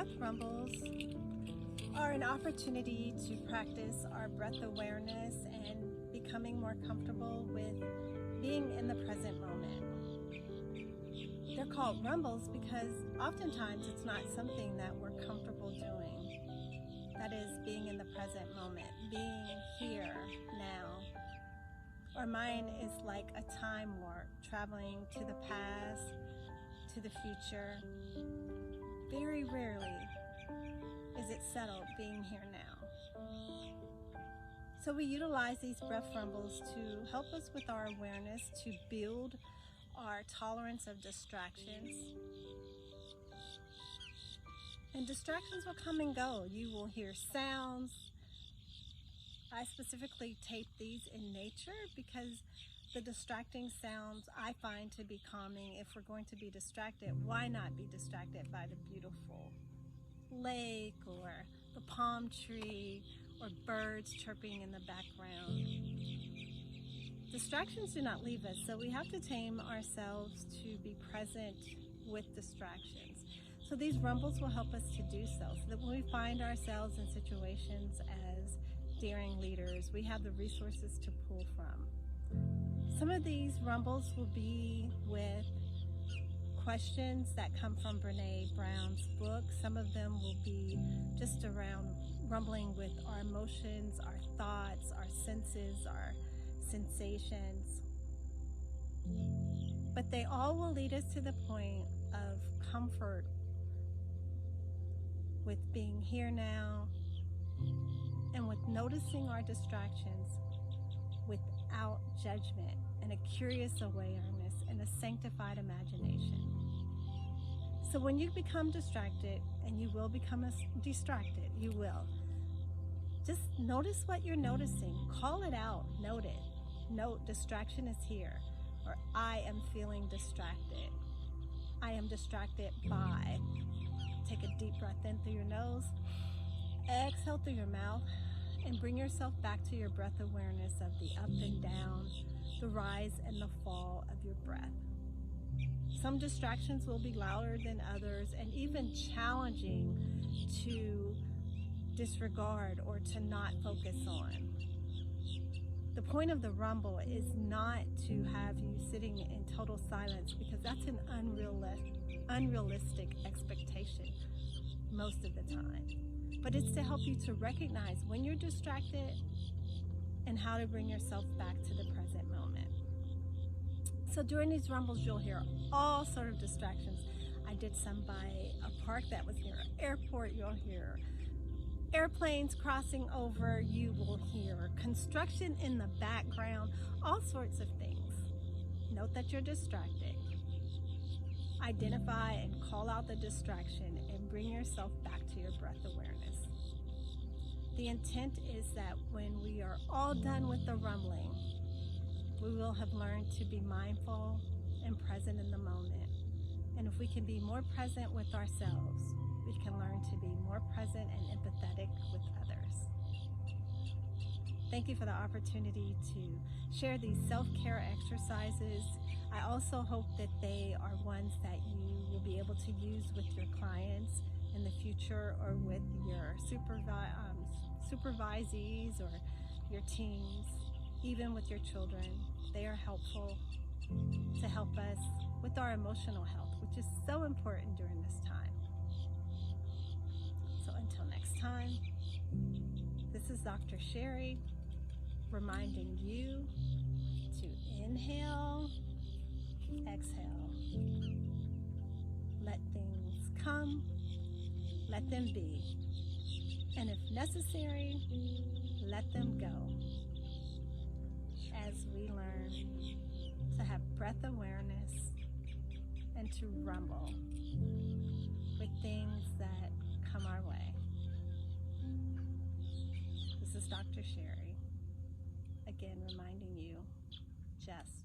breath rumbles are an opportunity to practice our breath awareness and becoming more comfortable with being in the present moment. They're called rumbles because oftentimes it's not something that we're comfortable doing. That is, being in the present moment, being here now. Our mind is like a time warp, traveling to the past, to the future. Very rarely is it settled being here now. So we utilize these breath rumbles to help us with our awareness, to build our tolerance of distractions. And distractions will come and go. You will hear sounds. I specifically tape these in nature because the distracting sounds I find to be calming. If we're going to be distracted, why not be distracted by the beautiful lake or the palm tree or birds chirping in the background? Distractions do not leave us, so we have to tame ourselves to be present with distractions. So these rumbles will help us to do so that when we find ourselves in situations as daring leaders, we have the resources to pull from. Some of these rumbles will be with questions that come from Brené Brown's book. Some of them will be just around rumbling with our emotions, our thoughts, our senses, our sensations. But they all will lead us to the point of comfort with being here now and with noticing our distractions without judgment and a curious awareness and a sanctified imagination. So when you become distracted, and you will become distracted, you will, just notice what you're noticing. Call it out. Note it. Note distraction is here, or I am feeling distracted. I am distracted by. Take a deep breath in through your nose, exhale through your mouth, and bring yourself back to your breath awareness of the up and down, the rise and the fall of your breath. Some distractions will be louder than others and even challenging to disregard or to not focus on. The point of the rumble is not to have you sitting in total silence, because that's an unrealistic expectation most of the time. But it's to help you to recognize when you're distracted and how to bring yourself back to the present moment. So during these rumbles, you'll hear all sort of distractions. I did some by a park that was near an airport. You'll hear airplanes crossing over. You will hear construction in the background, all sorts of things. Note that you're distracted. Identify and call out the distraction and bring yourself back to your breath awareness. The intent is that when we are all done with the rumbling, we will have learned to be mindful and present in the moment. And if we can be more present with ourselves, we can learn to be more present and empathetic with others. Thank you for the opportunity to share these self-care exercises. I also hope that they are ones that you will be able to use with your clients in the future, or with your supervisees or your teams, even with your children. They are helpful to help us with our emotional health, which is so important during this time. So until next time, this is Dr. Sherry reminding you to inhale, exhale, let things come, let them be, and if necessary, let them go, as we learn to have breath awareness and to rumble with things that come our way. This is Dr. Sherry, again reminding you, just